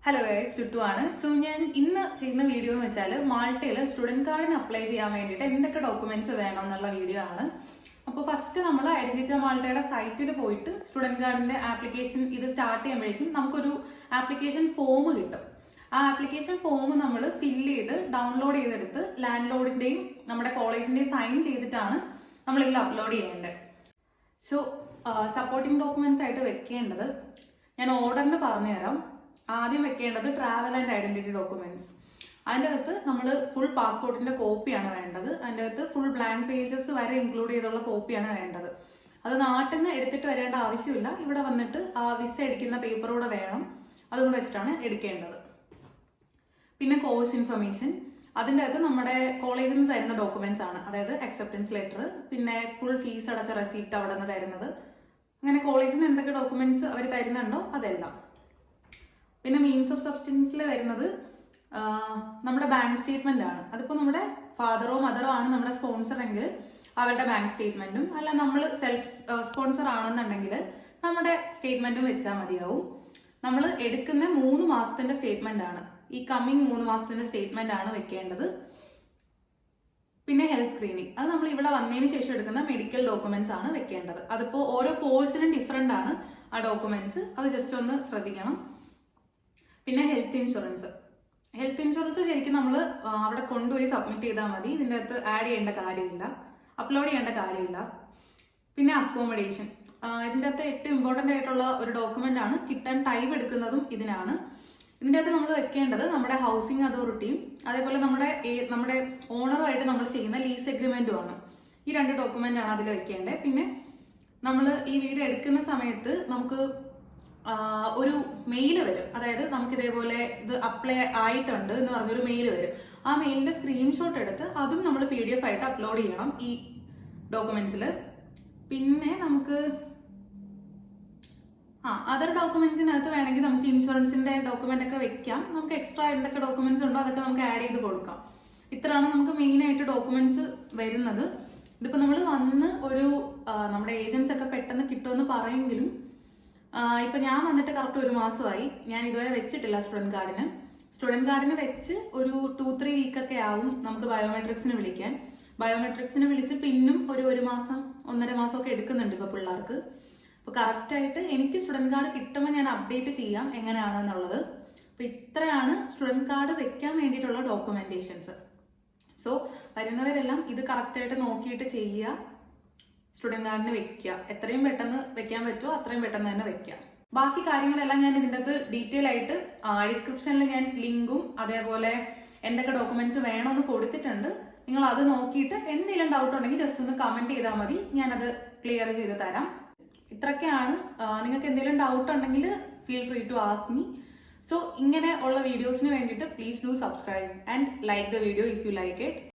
Hello guys, ടുട്ടു ആണ്. So ഞാൻ ഇന്ന് ചെയ്യുന്ന വീഡിയോ എന്ന് വെച്ചാൽ മാൾട്ടയിൽ സ്റ്റുഡന്റ് കാർഡിന് അപ്ലൈ ചെയ്യാൻ വേണ്ടിയിട്ട് എന്തൊക്കെ ഡോക്യുമെന്റ്സ് വേണം എന്നുള്ള വീഡിയോ ആണ്. അപ്പോൾ ഫസ്റ്റ് നമ്മൾ ഐഡന്റിറ്റി മാൾട്ടയുടെ സൈറ്റിൽ പോയിട്ട് സ്റ്റുഡന്റ് കാർഡിന്റെ ആപ്ലിക്കേഷൻ ഇത് സ്റ്റാർട്ട് ചെയ്യുമ്പോഴേക്കും നമുക്കൊരു ആപ്ലിക്കേഷൻ ഫോം കിട്ടും. ആ ആപ്ലിക്കേഷൻ ഫോം നമ്മൾ ഫില്ല് ചെയ്ത് ഡൗൺലോഡ് ചെയ്തെടുത്ത് ലാൻഡ് ലോഡിന്റെയും നമ്മുടെ കോളേജിന്റെയും സൈൻ ചെയ്തിട്ടാണ് നമ്മൾ ഇതിൽ അപ്ലോഡ് ചെയ്യേണ്ടത്. സോ സപ്പോർട്ടിംഗ് ഡോക്യുമെന്റ്സ് ആയിട്ട് വെക്കേണ്ടത് ഞാൻ ഓർഡറിന് പറഞ്ഞുതരാം. ആദ്യം വെക്കേണ്ടത് ട്രാവൽ ആൻഡ് ഐഡന്റിറ്റി ഡോക്യുമെന്റ്സ്. അതിൻ്റെ അകത്ത് നമ്മൾ ഫുൾ പാസ്പോർട്ടിന്റെ കോപ്പിയാണ് വേണ്ടത്. അതിൻ്റെ അകത്ത് ഫുൾ ബ്ലാങ്ക് പേജസ് വരെ ഇൻക്ലൂഡ് ചെയ്തുള്ള കോപ്പിയാണ് വേണ്ടത്. അത് നാട്ടിൽ നിന്ന് എടുത്തിട്ട് വരേണ്ട ആവശ്യമില്ല. ഇവിടെ വന്നിട്ട് ആ വിസ അടിക്കുന്ന പേപ്പറൂടെ വേണം. അതുകൊണ്ട് വെച്ചിട്ടാണ് എടുക്കേണ്ടത്. പിന്നെ കോഴ്സ് ഇൻഫർമേഷൻ, അതിൻ്റെ അകത്ത് നമ്മുടെ കോളേജിൽ നിന്ന് തരുന്ന ഡോക്യുമെന്റ്സ് ആണ്. അതായത് അക്സെപ്റ്റൻസ് ലെറ്റർ, പിന്നെ ഫുൾ ഫീസ് അടച്ച റെസീപ്റ്റ് അവിടെ നിന്ന് തരുന്നത്. അങ്ങനെ കോളേജിൽ നിന്ന് എന്തൊക്കെ ഡോക്യുമെന്റ്സ് അവർ തരുന്നുണ്ടോ അതെല്ലാം. പിന്നെ മീൻസ് ഓഫ് സബ്സ്റ്റൻസിൽ വരുന്നത് നമ്മുടെ ബാങ്ക് സ്റ്റേറ്റ്മെന്റ് ആണ്. അതിപ്പോൾ നമ്മുടെ ഫാദറോ മദറോ ആണ് നമ്മുടെ സ്പോൺസർ എങ്കിൽ അവരുടെ ബാങ്ക് സ്റ്റേറ്റ്മെന്റും, അല്ല നമ്മൾ സെൽഫ് സ്പോൺസർ ആണെന്നുണ്ടെങ്കിൽ നമ്മുടെ സ്റ്റേറ്റ്മെന്റും വെച്ചാൽ മതിയാവും. നമ്മൾ എടുക്കുന്ന 3 മാസത്തിന്റെ സ്റ്റേറ്റ്മെന്റ് ആണ്, ഈ കമ്മിങ് 3 മാസത്തിന്റെ സ്റ്റേറ്റ്മെന്റ് ആണ് വെക്കേണ്ടത്. പിന്നെ ഹെൽത്ത് സ്ക്രീനിങ്, അത് നമ്മൾ ഇവിടെ വന്നതിന് ശേഷം എടുക്കുന്ന മെഡിക്കൽ ഡോക്യുമെന്റ്സ് ആണ് വെക്കേണ്ടത്. അതിപ്പോൾ ഓരോ കോഴ്സിനും ഡിഫറെന്റ് ആണ് ആ ഡോക്യുമെന്റ്സ്, അത് ജസ്റ്റ് ഒന്ന് ശ്രദ്ധിക്കണം. പിന്നെ ഹെൽത്ത് ഇൻഷുറൻസ് ശരിക്കും നമ്മൾ അവിടെ കൊണ്ടുപോയി സബ്മിറ്റ് ചെയ്താൽ മതി. ഇതിൻ്റെ അകത്ത് ആഡ് ചെയ്യേണ്ട കാര്യമില്ല, അപ്ലോഡ് ചെയ്യേണ്ട കാര്യമില്ല. പിന്നെ അക്കോമഡേഷൻ, ഇതിൻ്റെ അകത്ത് ഏറ്റവും ഇമ്പോർട്ടൻ്റ് ആയിട്ടുള്ള ഒരു ഡോക്യുമെന്റ് ആണ്. കിട്ടാൻ ടൈം എടുക്കുന്നതും ഇതിനാണ്. ഇതിൻ്റെ അകത്ത് നമ്മൾ വെക്കേണ്ടത് നമ്മുടെ ഹൗസിംഗ് അതോറിറ്റിയും അതേപോലെ നമ്മുടെ ഓണറുമായിട്ട് നമ്മൾ ചെയ്യുന്ന ലീസ് എഗ്രിമെന്റും ആണ്. ഈ 2 ഡോക്യുമെന്റ് ആണ് അതിൽ വെക്കേണ്ടത്. പിന്നെ നമ്മൾ ഈ വീഡിയോ എടുക്കുന്ന സമയത്ത് നമുക്ക് ഒരു മെയിൽ വരും. അതായത് നമുക്ക് ഇതേപോലെ ഇത് അപ്ലൈ ആയിട്ടുണ്ട് എന്ന് പറഞ്ഞൊരു മെയിൽ വരും. ആ മെയിലിന്റെ സ്ക്രീൻഷോട്ട് എടുത്ത് അതും നമ്മൾ PDF ആയിട്ട് അപ്ലോഡ് ചെയ്യണം ഈ ഡോക്യുമെന്റ്സിൽ. പിന്നെ നമുക്ക് അതർ ഡോക്യുമെന്റ്സിനകത്ത് വേണമെങ്കിൽ നമുക്ക് ഇൻഷുറൻസിന്റെ ഡോക്യുമെന്റ് ഒക്കെ വെക്കാം. നമുക്ക് എക്സ്ട്രാ എന്തൊക്കെ ഡോക്യുമെന്റ്സ് ഉണ്ടോ അതൊക്കെ നമുക്ക് ആഡ് ചെയ്ത് കൊടുക്കാം. ഇത്രയാണ് നമുക്ക് മെയിൻ ആയിട്ട് ഡോക്യുമെന്റ്സ് വരുന്നത്. ഇതിപ്പോൾ നമ്മൾ വന്ന് ഒരു നമ്മുടെ ഏജൻസ് ഒക്കെ പെട്ടെന്ന് കിട്ടുമെന്ന് പറയുമെങ്കിലും ഇപ്പൊ ഞാൻ വന്നിട്ട് കറക്റ്റ് 1 മാസമായി. ഞാൻ ഇതുവരെ വെച്ചിട്ടില്ല സ്റ്റുഡന്റ് കാർഡിന് വെച്ച് ഒരു 2-3 വീക്കൊക്കെ ആവും നമുക്ക് ബയോമെട്രിക്സിന് വിളിക്കാൻ. ബയോമെട്രിക്സിന് വിളിച്ച് പിന്നും ഒരു 1 മാസം 1.5 മാസം ഒക്കെ എടുക്കുന്നുണ്ട് ഇപ്പൊ പിള്ളേർക്ക്. അപ്പൊ കറക്റ്റ് ആയിട്ട് എനിക്ക് സ്റ്റുഡന്റ് കാർഡ് കിട്ടുമ്പോൾ ഞാൻ അപ്ഡേറ്റ് ചെയ്യാം എങ്ങനെയാണെന്നുള്ളത്. അപ്പൊ ഇത്രയാണ് സ്റ്റുഡന്റ് കാർഡ് വെക്കാൻ വേണ്ടിയിട്ടുള്ള ഡോക്യുമെന്റേഷൻസ്. സോ വരുന്നവരെല്ലാം ഇത് കറക്റ്റ് ആയിട്ട് നോക്കിയിട്ട് ചെയ്യുക. സ്റ്റുഡന്റ് കാർഡിന് വെക്കുക, എത്രയും പെട്ടെന്ന് വെക്കാൻ പറ്റുമോ അത്രയും പെട്ടെന്ന് തന്നെ വെക്കുക. ബാക്കി കാര്യങ്ങളെല്ലാം ഞാൻ ഇതിൻ്റെ അകത്ത് ഡീറ്റെയിൽ ആയിട്ട് ഡിസ്ക്രിപ്ഷനിൽ ഞാൻ ലിങ്കും അതേപോലെ എന്തൊക്കെ ഡോക്യുമെന്റ്സ് വേണമെന്ന് കൊടുത്തിട്ടുണ്ട്. നിങ്ങൾ അത് നോക്കിയിട്ട് എന്തെങ്കിലും ഡൗട്ട് ഉണ്ടെങ്കിൽ ജസ്റ്റ് ഒന്ന് കമന്റ് ചെയ്താൽ മതി, ഞാനത് ക്ലിയർ ചെയ്ത് തരാം. ഇത്രയൊക്കെയാണ്. നിങ്ങൾക്ക് എന്തെങ്കിലും ഡൗട്ട് ഉണ്ടെങ്കിൽ feel free to ask me. So ഇങ്ങനെ ഉള്ള വീഡിയോസിന് വേണ്ടിയിട്ട് please do subscribe and like the video if you like it.